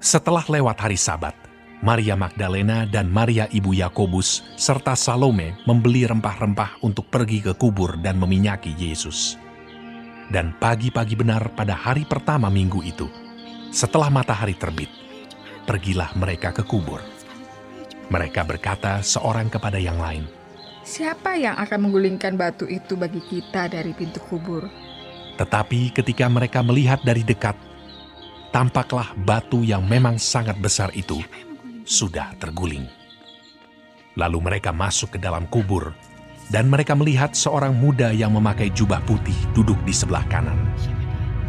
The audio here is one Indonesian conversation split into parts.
Setelah lewat hari Sabat, Maria Magdalena dan Maria ibu Yakobus serta Salome membeli rempah-rempah untuk pergi ke kubur dan meminyaki Yesus. Dan pagi-pagi benar pada hari pertama minggu itu, setelah matahari terbit, pergilah mereka ke kubur. Mereka berkata seorang kepada yang lain, "Siapa yang akan menggulingkan batu itu bagi kita dari pintu kubur?" Tetapi ketika mereka melihat dari dekat, tampaklah batu yang memang sangat besar itu sudah terguling. Lalu mereka masuk ke dalam kubur, dan mereka melihat seorang muda yang memakai jubah putih duduk di sebelah kanan.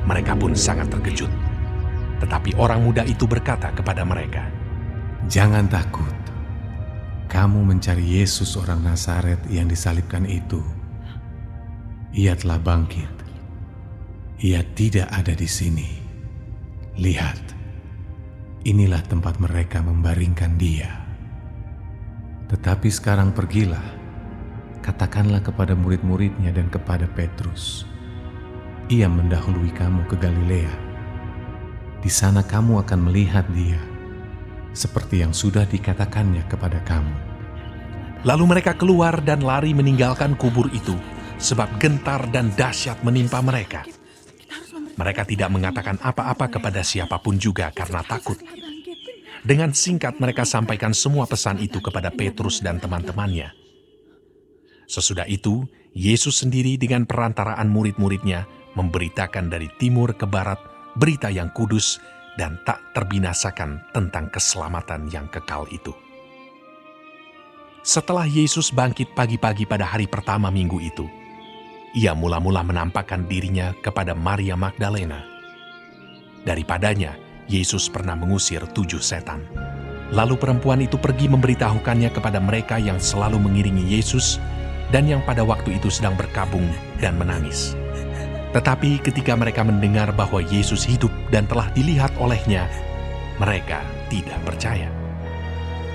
Mereka pun sangat terkejut. Tetapi orang muda itu berkata kepada mereka, "Jangan takut. Kamu mencari Yesus orang Nazaret yang disalibkan itu. Ia telah bangkit. Ia tidak ada di sini. Lihat, inilah tempat mereka membaringkan dia. Tetapi sekarang pergilah, katakanlah kepada murid-muridnya dan kepada Petrus. Ia mendahului kamu ke Galilea. Di sana kamu akan melihat dia, seperti yang sudah dikatakannya kepada kamu." Lalu mereka keluar dan lari meninggalkan kubur itu, sebab gentar dan dahsyat menimpa mereka. Mereka tidak mengatakan apa-apa kepada siapapun juga karena takut. Dengan singkat mereka sampaikan semua pesan itu kepada Petrus dan teman-temannya. Sesudah itu, Yesus sendiri dengan perantaraan murid-muridnya memberitakan dari timur ke barat berita yang kudus dan tak terbinasakan tentang keselamatan yang kekal itu. Setelah Yesus bangkit pagi-pagi pada hari pertama minggu itu, ia mula-mula menampakkan dirinya kepada Maria Magdalena. Daripadanya, Yesus pernah mengusir 7 setan. Lalu perempuan itu pergi memberitahukannya kepada mereka yang selalu mengiringi Yesus dan yang pada waktu itu sedang berkabung dan menangis. Tetapi ketika mereka mendengar bahwa Yesus hidup dan telah dilihat olehnya, mereka tidak percaya.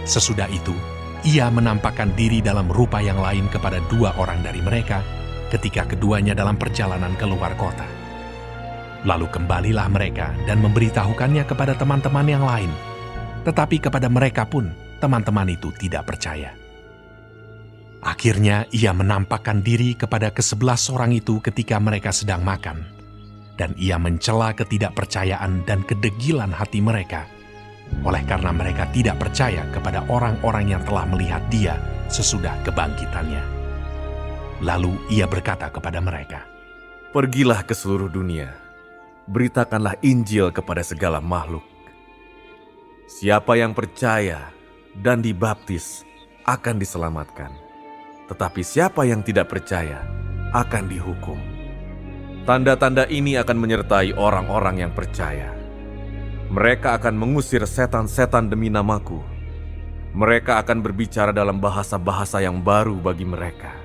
Sesudah itu, ia menampakkan diri dalam rupa yang lain kepada 2 orang dari mereka ketika keduanya dalam perjalanan keluar kota. Lalu kembalilah mereka dan memberitahukannya kepada teman-teman yang lain. Tetapi kepada mereka pun teman-teman itu tidak percaya. Akhirnya ia menampakkan diri kepada ke-11 orang itu ketika mereka sedang makan. Dan ia mencela ketidakpercayaan dan kedegilan hati mereka. Oleh karena mereka tidak percaya kepada orang-orang yang telah melihat dia sesudah kebangkitannya. Lalu ia berkata kepada mereka, "Pergilah ke seluruh dunia, beritakanlah Injil kepada segala makhluk. Siapa yang percaya dan dibaptis akan diselamatkan, tetapi siapa yang tidak percaya akan dihukum. Tanda-tanda ini akan menyertai orang-orang yang percaya. Mereka akan mengusir setan-setan demi namaku. Mereka akan berbicara dalam bahasa-bahasa yang baru bagi mereka.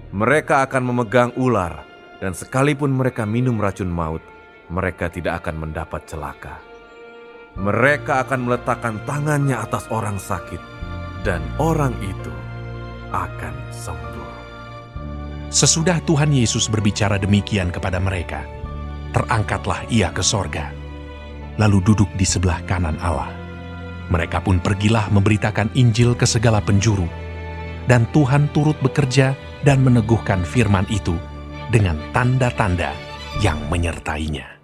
Mereka akan memegang ular, dan sekalipun mereka minum racun maut, mereka tidak akan mendapat celaka. Mereka akan meletakkan tangannya atas orang sakit, dan orang itu akan sembuh." Sesudah Tuhan Yesus berbicara demikian kepada mereka, terangkatlah ia ke sorga, lalu duduk di sebelah kanan Allah. Mereka pun pergilah memberitakan Injil ke segala penjuru, dan Tuhan turut bekerja dan meneguhkan firman itu dengan tanda-tanda yang menyertainya.